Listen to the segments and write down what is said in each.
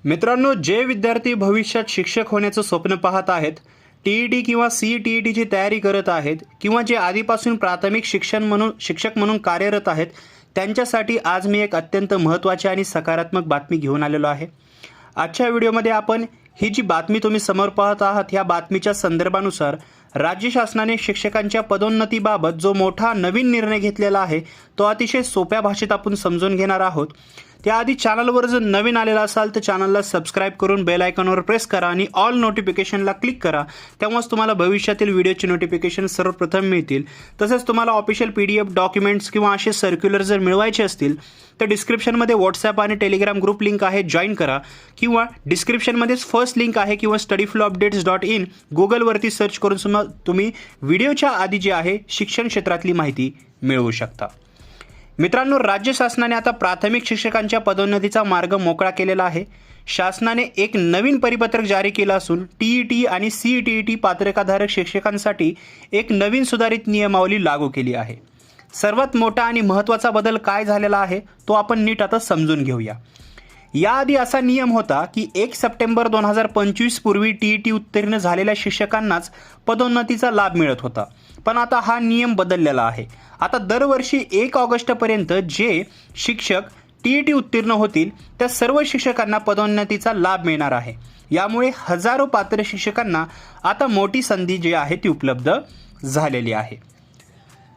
मित्रांनो, जे विद्यार्थी भविष्यात शिक्षक होण्याचं स्वप्न पाहत आहेत, टी-ई-टी किंवा सी-टी-ई-टीची तयारी करत आहेत किंवा जे आधीपासून प्राथमिक शिक्षक म्हणून कार्यरत आहेत, त्यांच्यासाठी आज मी एक अत्यंत महत्त्वाची आणि सकारात्मक बातमी घेऊन आलेलो आहे. आजच्या व्हिडिओमध्ये आपण ही जी बातमी तुम्ही समोर पाहत आहात, ह्या बातमीच्या संदर्भानुसार राज्य शासनाने शिक्षकांच्या पदोन्नतीबाबत जो मोठा नवीन निर्णय घेतलेला आहे, तो अतिशय सोप्या भाषेत आपण समजून घेणार आहोत. त्याआधी चॅनलवर जर नवीन आलेला असाल तर चॅनलला सबस्क्राईब करून बेल आयकॉनवर प्रेस करा आणि ऑल नोटिफिकेशनला क्लिक करा. तेव्हाच तुम्हाला भविष्यातील व्हिडिओची नोटिफिकेशन सर्वप्रथम मिळतील. तसेच तुम्हाला ऑफिशियल PDF डॉक्युमेंट्स किंवा असे सर्क्युलर जर मिळवायचे असतील तर डिस्क्रिप्शनमध्ये व्हॉट्सॲप आणि टेलिग्राम ग्रुप लिंक आहे, जॉईन करा. किंवा डिस्क्रिप्शनमध्येच फर्स्ट लिंक आहे किंवा studyflowupdates.in गुगलवरती सर्च करून तुम्ही व्हिडिओच्या आधी जे आहे शिक्षण क्षेत्रातली माहिती मिळवू शकता. मित्रांनो, राज्य शासनाने आता प्राथमिक शिक्षकांच्या पदोन्नतीचा मार्ग मोकळा केलेला आहे. शासनाने एक नवीन परिपत्रक जारी केलं असून टी-ई-टी आणि सी-टी-ई-टी पात्रताधारक शिक्षकांसाठी एक नवीन सुधारित नियमावली लागू केली आहे. सर्वात मोठा आणि महत्त्वाचा बदल काय झालेला आहे तो आपण नीट आता समजून घेऊया. याआधी असा नियम होता की 1 सप्टेंबर 2025 पूर्वी टी-ई-टी उत्तीर्ण झालेल्या शिक्षकांनाच पदोन्नतीचा लाभ मिळत होता. पण आता हा नियम बदललेला आहे. आता दरवर्षी 1 ऑगस्टपर्यंत जे शिक्षक टी-ई-टी उत्तीर्ण होतील त्या सर्व शिक्षकांना पदोन्नतीचा लाभ मिळणार आहे. यामुळे हजारो पात्र शिक्षकांना आता मोठी संधी जी आहे ती उपलब्ध झालेली आहे.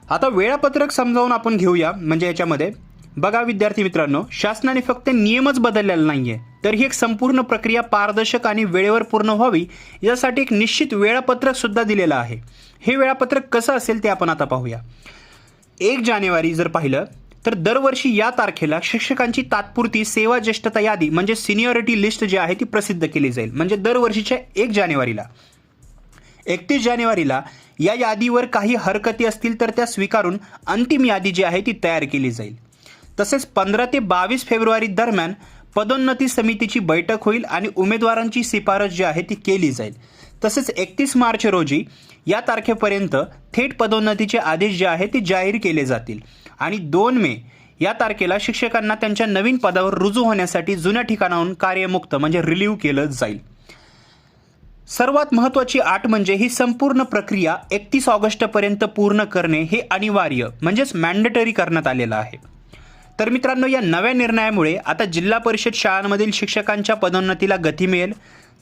आता वेळापत्रक समजावून आपण घेऊया. म्हणजे याच्यामध्ये बघा विद्यार्थी मित्रांनो, शासनाने फक्त नियमच बदललेला नाहीये, तर ही एक संपूर्ण प्रक्रिया पारदर्शक आणि वेळेवर पूर्ण व्हावी यासाठी एक निश्चित वेळापत्रक सुद्धा दिलेलं आहे. हे वेळापत्रक कसं असेल ते आपण आता पाहूया. 1 जानेवारी जर पाहिलं तर दरवर्षी या तारखेला शिक्षकांची तात्पुरती सेवा ज्येष्ठता यादी म्हणजे सिनियरिटी लिस्ट जी आहे ती प्रसिद्ध केली जाईल. म्हणजे दरवर्षीच्या 1 जानेवारीला 31 जानेवारीला या यादीवर काही हरकती असतील तर त्या स्वीकारून अंतिम यादी जी आहे ती तयार केली जाईल. तसेच 15 ते 22 फेब्रुवारी दरम्यान पदोन्नती समितीची बैठक होईल आणि उमेदवारांची शिफारस जी आहे ती केली जाईल. तसेच 31 मार्च रोजी या तारखेपर्यंत थेट पदोन्नतीचे आदेश जे आहे ते जाहीर केले जातील आणि 2 मे या तारखेला शिक्षकांना त्यांच्या नवीन पदावर रुजू होण्यासाठी जुन्या ठिकाणाहून कार्यमुक्त म्हणजे रिलीव्ह केलं जाईल. सर्वात महत्त्वाची अट म्हणजे ही संपूर्ण प्रक्रिया 31 ऑगस्टपर्यंत पूर्ण करणे हे अनिवार्य म्हणजेच मॅन्डेटरी करण्यात आलेलं आहे. तर मित्रांनो, या नव्या निर्णयामुळे आता जिल्हा परिषद शाळांमधील शिक्षकांच्या पदोन्नतीला गती मिळेल.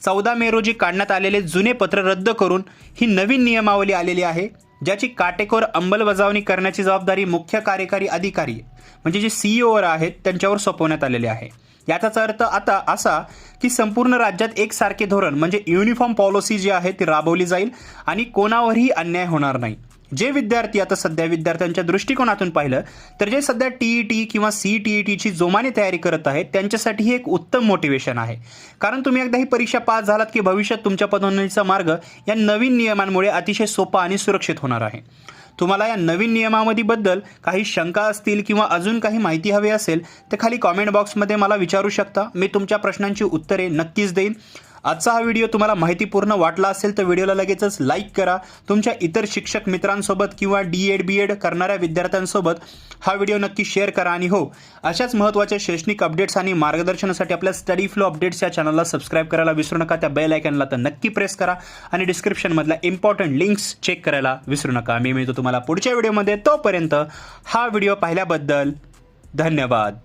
14 मे रोजी काढण्यात आलेले जुने पत्र रद्द करून ही नवीन नियमावली आलेली आहे, ज्याची काटेकोर अंमलबजावणी करण्याची जबाबदारी मुख्य कार्यकारी अधिकारी म्हणजे जे CEO आहेत त्यांच्यावर सोपवण्यात आलेले आहे. याचाच अर्थ आता असा की संपूर्ण राज्यात एकसारखे धोरण म्हणजे युनिफॉर्म पॉलिसी जी आहे ती राबवली जाईल आणि कोणावरही अन्याय होणार नाही. जे विद्यार्थी आता सध्या विद्यार्थ्यांच्या दृष्टिकोनातून पाहिलं तर जे सध्या टी-ई-टी किंवा सी-टी-ई-टीची जोमाने तयारी करत आहेत त्यांच्यासाठी ही एक उत्तम मोटिवेशन आहे. कारण तुम्ही एकदा ही परीक्षा पास झालात की भविष्यात तुमच्या पदोन्नतीचा मार्ग या नवीन नियमांमुळे अतिशय सोपा आणि सुरक्षित होणार आहे. तुम्हाला या नवीन नियमावलीबद्दल काही शंका असतील किंवा अजून काही माहिती हवी असेल तर खाली कॉमेंट बॉक्समध्ये मला विचारू शकता. मी तुमच्या प्रश्नांची उत्तरे नक्कीच देईन. आजचा हा व्हिडिओ तुम्हाला माहितीपूर्ण वाटला असेल तर व्हिडिओला लगेचच लाईक करा. तुमच्या इतर शिक्षक मित्रांसोबत किंवा D.Ed. करणाऱ्या विद्यार्थ्यांसोबत हा व्हिडिओ नक्की शेअर करा. आणि हो, अशाच महत्त्वाच्या शैक्षणिक अपडेट्स आणि मार्गदर्शनासाठी आपल्या स्टडी फ्लो अपडेट्स या चॅनलला सबस्क्राईब करायला विसरू नका. त्या बेल आयकॉनला तर नक्की प्रेस करा आणि डिस्क्रिप्शनमधल्या इम्पॉर्टंट लिंक्स चेक करायला विसरू नका. मी मिळतो तुम्हाला पुढच्या व्हिडिओमध्ये. तोपर्यंत हा व्हिडिओ पाहिल्याबद्दल धन्यवाद.